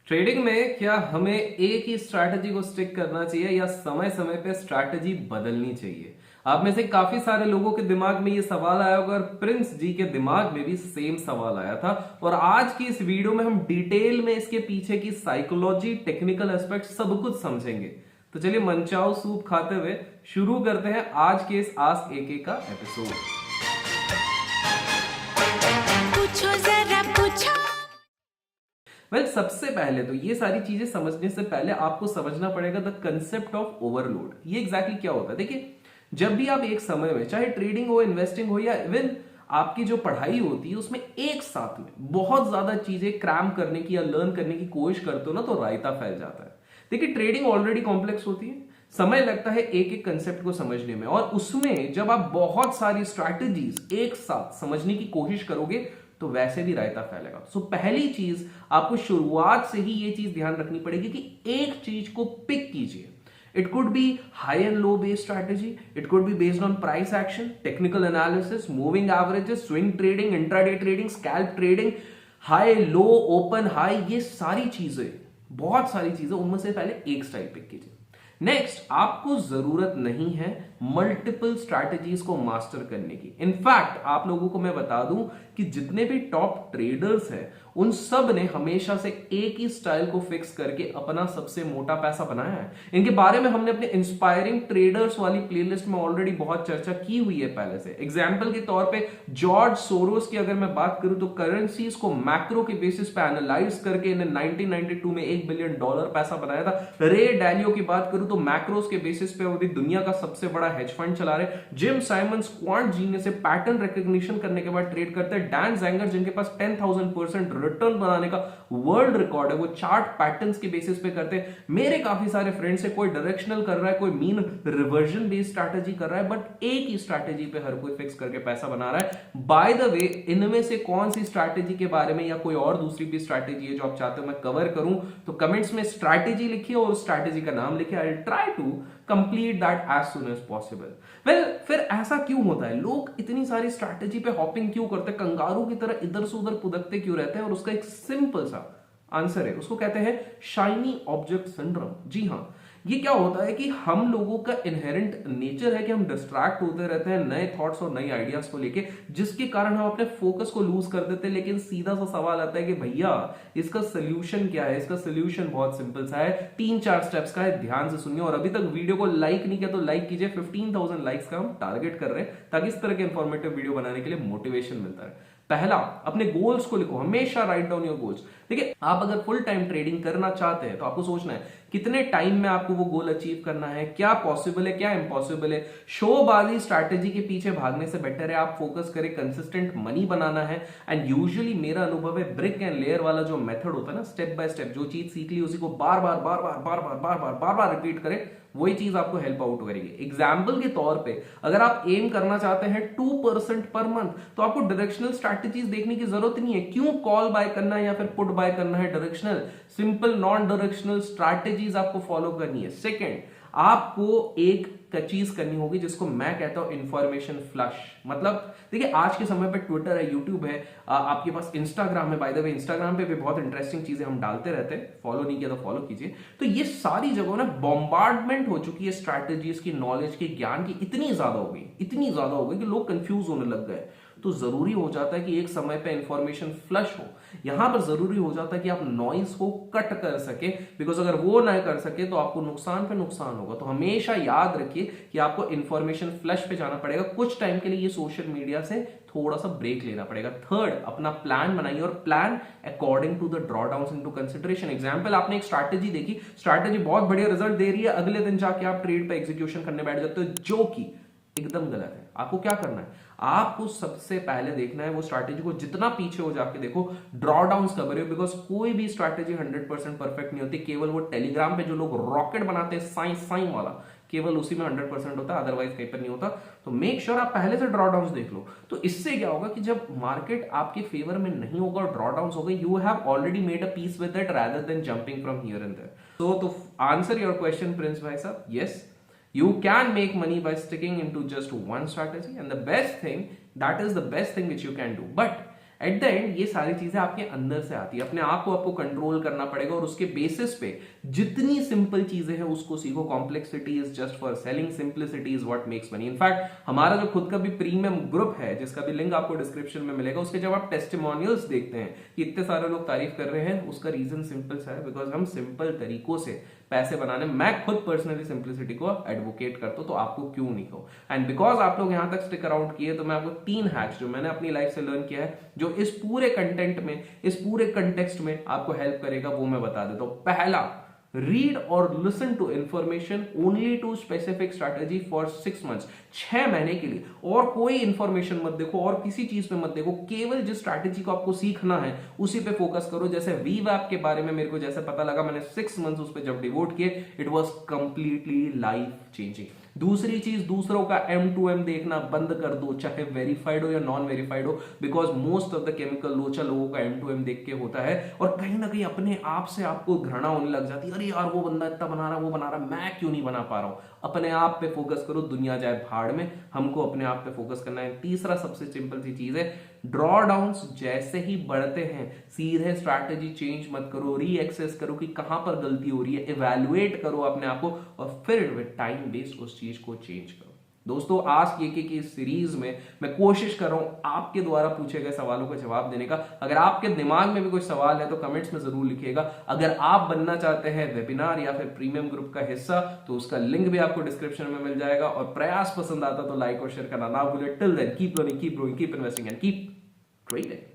Trading में क्या हमें एक ही स्ट्रैटेजी को स्टिक करना चाहिए या समय समय पे स्ट्रैटेजी बदलनी चाहिए? आप में से काफी सारे लोगों के दिमाग में ये सवाल आया होगा और प्रिंस जी के दिमाग में भी सेम सवाल आया था। और आज की इस वीडियो में हम डिटेल में इसके पीछे की साइकोलॉजी, टेक्निकल एस्पेक्ट सब कुछ समझेंगे। तो चलिए मनचाओ सूप खाते हुए शुरू करते हैं आज के इस आस्क एके का एपिसोड। पूछो जरा पूछो। सबसे पहले तो ये सारी चीजें समझने से पहले आपको समझना पड़ेगा द कंसेप्ट ऑफ ओवरलोड। ये एग्जैक्टली क्या होता है? देखिए, जब भी आप एक समय में चाहे ट्रेडिंग हो, इन्वेस्टिंग हो या इवन आपकी जो पढ़ाई होती है उसमें एक साथ में बहुत ज्यादा चीजें क्रैम करने की या लर्न करने की कोशिश करते हो ना, तो रायता फैल जाता है। देखिए, ट्रेडिंग ऑलरेडी कॉम्प्लेक्स होती है, समय लगता है एक एक कंसेप्ट को समझने में, और उसमें जब आप बहुत सारी स्ट्रैटेजीज एक साथ समझने की कोशिश करोगे तो वैसे भी रायता फैलेगा। सो पहली चीज आपको शुरुआत से ही ये चीज ध्यान रखनी पड़ेगी कि एक चीज को पिक कीजिए। It could be high and low based strategy, it could be based on price action, technical analysis, moving averages, swing trading, intraday trading, scalp trading, high low, open high, ये सारी चीजें, बहुत सारी चीजें, उनमें से पहले एक स्टाइल पिक कीजिए। नेक्स्ट, आपको जरूरत नहीं है मल्टीपल स्ट्रैटेजीज को मास्टर करने की। इनफैक्ट आप लोगों को मैं बता दूं कि जितने भी टॉप ट्रेडर्स हैं उन सब ने हमेशा से एक ही स्टाइल को फिक्स करके अपना सबसे मोटा पैसा बनाया है। इनके बारे में हमने अपने इंस्पायरिंग ट्रेडर्स वाली प्लेलिस्ट में ऑलरेडी बहुत चर्चा की हुई है पहले से। एग्जाम्पल के तौर पे जॉर्ज सोरोस की अगर मैं बात करूं तो करेंसीज को मैक्रो के बेसिस पे एनालाइज करके इन्हें 1992 में $1 बिलियन पैसा बनाया था। रे डैलियो की बात करूं तो मैक्रोस के बेसिस पे अभी दुनिया का सबसे बड़ा हेज फंड चला रहे। जिम साइमंस क्वांट जीनियस से पैटर्न रिकॉग्निशन करने के बाद ट्रेड करते हैं। डैन जैंगर जिनके पास 10,000% रिटर्न बनाने का वर्ल्ड रिकॉर्ड है, वो चार्ट पैटर्न्स के बेसिस पे करते हैं। मेरे काफी सारे फ्रेंड्स है, कोई डायरेक्शनल कर रहा है, कोई मीन रिवर्जन बेस्ड स्ट्रैटेजी कर रहा है, बट एक ही स्ट्रैटेजी पे हर कोई फिक्स करके पैसा बना रहा है। बाय द वे, इनमें से कौन सी स्ट्रैटेजी के बारे में या कोई और दूसरी भी स्ट्रैटेजी है जो आप चाहते हो मैं कवर करूं, तो कमेंट्स में स्ट्रैटेजी लिखिए और स्ट्रैटेजी का नाम लिखिए। I will try to complete that as soon as possible. फिर ऐसा क्यों होता है? लोग इतनी सारी स्ट्रैटेजी पे हॉपिंग क्यों करते हैं, कंगारू की तरह इधर से उधर पुदकते क्यों रहते हैं? और उसका एक सिंपल सा आंसर है, उसको कहते हैं शाइनी ऑब्जेक्ट सिंड्रोम। जी हाँ, ये क्या होता है कि हम लोगों का इनहेरेंट नेचर है कि हम डिस्ट्रैक्ट होते रहते हैं नए थॉट्स और नई आइडियाज को लेके, जिसके कारण हम अपने फोकस को लूज कर देते हैं। लेकिन सीधा सा सवाल आता है कि भैया इसका सोल्यूशन क्या है? इसका सोल्यूशन बहुत सिंपल सा है, 3-4 स्टेप्स का है, ध्यान से सुनिए। और अभी तक वीडियो को लाइक नहीं किया तो लाइक कीजिए। 15,000 लाइक्स का हम टारगेट कर रहे हैं ताकि इस तरह के इंफॉर्मेटिव वीडियो बनाने के लिए मोटिवेशन मिलता है। पहला, अपने गोल्स को लिखो, हमेशा राइट डाउन योर गोल्स। देखिए, आप अगर फुल टाइम ट्रेडिंग करना चाहते हैं तो आपको सोचना है कितने टाइम में आपको वो गोल अचीव करना है, क्या पॉसिबल है, क्या इंपॉसिबल है। शोबाजी स्ट्रैटेजी के पीछे भागने से बेटर है आप फोकस करें कंसिस्टेंट मनी बनाना है। एंड यूजुअली मेरा अनुभव है ब्रिक एंड लेयर वाला जो मेथड होता है ना, स्टेप बाय स्टेप, जो चीज सीख ली उसी को बार बार बार बार बार बार बार बार बार बार रिपीट करें, वही चीज आपको हेल्प आउट करेगी। एग्जाम्पल के तौर पे अगर आप एम करना चाहते हैं 2% पर मंथ, तो आपको डायरेक्शनल स्ट्रैटेजीज देखने की जरूरत नहीं है। क्यों कॉल बाय करना है या फिर पुट बाय करना है? Directional, simple non directional strategies आपको फॉलो करनी है। सेकेंड, आपको एक चीज करनी होगी जिसको मैं कहता हूं इंफॉर्मेशन फ्लश। मतलब देखिए, आज के समय पे ट्विटर है, यूट्यूब है, आपके पास इंस्टाग्राम है। बाय द वे, इंस्टाग्राम पे भी बहुत इंटरेस्टिंग चीजें हम डालते रहते हैं, फॉलो नहीं किया तो फॉलो कीजिए। तो ये सारी जगहों ना बॉम्बार्डमेंट हो चुकी है स्ट्रैटेजीज की, नॉलेज की, ज्ञान की, इतनी ज्यादा हो गई कि लोग कंफ्यूज होने लग गए। तो जरूरी हो जाता है कि एक समय पे इंफॉर्मेशन फ्लश हो। यहां पर जरूरी हो जाता है कि आप नॉइस को कट कर सके, बिकॉज अगर वो ना कर सके तो आपको नुकसान पे नुकसान होगा। तो हमेशा याद रखिए कि आपको इंफॉर्मेशन फ्लश पे जाना पड़ेगा। कुछ टाइम के लिए ये सोशल मीडिया से थोड़ा सा ब्रेक लेना पड़ेगा। थर्ड, अपना प्लान बनाइए और plan according to the drawdown into consideration. Example, आपने एक स्ट्रैटेजी देखी, स्ट्रैटेजी बहुत बढ़िया रिजल्ट दे रही है, अगले दिन जाके आप ट्रेड पे एग्जीक्यूशन करने बैठ जाते हो, जो कि एकदम गलत है। आपको क्या करना है? आपको सबसे पहले देखना है वो स्ट्रैटेजी को जितना पीछे हो जाके देखो, ड्रॉडाउन कवर हो, बिकॉज कोई भी स्ट्रैटेजी 100% परफेक्ट नहीं होती। केवल वो टेलीग्राम पे जो लोग रॉकेट बनाते हैं साइन साइन वाला, केवल उसी में 100% होता है, अदरवाइज कहीं पर नहीं होता। तो मेक श्योर आप पहले से ड्रॉडाउन देख लो। तो इससे क्या होगा कि जब मार्केट आपके फेवर में नहीं होगा और ड्रॉडाउन हो गए, you have already made a peace with it rather than jumping from here and there. तो आंसर योर क्वेश्चन प्रिंस भाई साहब, yes, you can make money by sticking into just one strategy, and the best thing, that is the best thing which you can do. But at the end ये सारी चीजें आपके अंदर से आती है, अपने आप को आपको कंट्रोल करना पड़ेगा और उसके बेसिस पे जितनी सिंपल चीजें हैं उसको सीखो। Complexity is just for selling, simplicity is what makes money. In fact हमारा जो खुद का भी प्रीमियम ग्रुप है जिसका भी लिंक आपको डिस्क्रिप्शन में मिलेगा, उसके जब आप टेस्टिमोनियल्स देखते हैं कि इतने सारे लोग तारीफ कर रहे हैं, उसका रीजन सिंपल सा है, बिकॉज हम सिंपल तरीकों से पैसे बनाने, मैं खुद पर्सनली सिंप्लिसिटी को एडवोकेट करता हूं, तो आपको क्यों नहीं हो। एंड बिकॉज आप लोग यहां तक स्टिक अराउंड किए, तो मैं आपको 3 हैक्स जो मैंने अपनी लाइफ से लर्न किया है, जो इस पूरे कंटेंट में, इस पूरे कंटेक्स्ट में आपको हेल्प करेगा, वो मैं बता देता हूं। पहला, रीड और listen to information only to specific strategy for 6 months, 6 महीने के लिए और कोई इंफॉर्मेशन मत देखो और किसी चीज पे मत देखो, केवल जिस स्ट्रैटेजी को आपको सीखना है उसी पे फोकस करो। जैसे वीवैप के बारे में मेरे को जैसे पता लगा, मैंने 6 months उस पर जब डिवोट किए, it was completely life changing. दूसरी चीज, दूसरों का M2M देखना बंद कर दो, चाहे वेरीफाइड हो या नॉन वेरीफाइड हो, because most of the chemical लोचा लोगों का M2M देख के होता है और कहीं ना कहीं अपने आप से आपको घृणा होने लग जाती है, अरे यार वो बंदा इतना बना रहा, वो बना रहा, मैं क्यों नहीं बना पा रहा हूं। अपने आप पे फोकस करो, दुनिया जाए भाड़ में, हमको अपने आप पे फोकस करना है। तीसरा सबसे सिंपल सी चीज है, ड्रॉ डाउन्स जैसे ही बढ़ते हैं सीधे स्ट्रैटेजी चेंज मत करो, रीएक्सेस करो कि कहां पर गलती हो रही है, इवैल्यूएट करो अपने आप को और फिर विद टाइम बेस्ड उस चीज को चेंज करो। दोस्तों, आज की इस सीरीज में मैं कोशिश कर रहा हूं आपके द्वारा पूछे गए सवालों का जवाब देने का। अगर आपके दिमाग में भी कोई सवाल है तो कमेंट्स में जरूर लिखिएगा। अगर आप बनना चाहते हैं वेबिनार या फिर प्रीमियम ग्रुप का हिस्सा, तो उसका लिंक भी आपको डिस्क्रिप्शन में मिल जाएगा। और प्रयास पसंद आता तो लाइक और शेयर करना ना भूले। Till then keep learning, keep growing, keep investing and keep trading.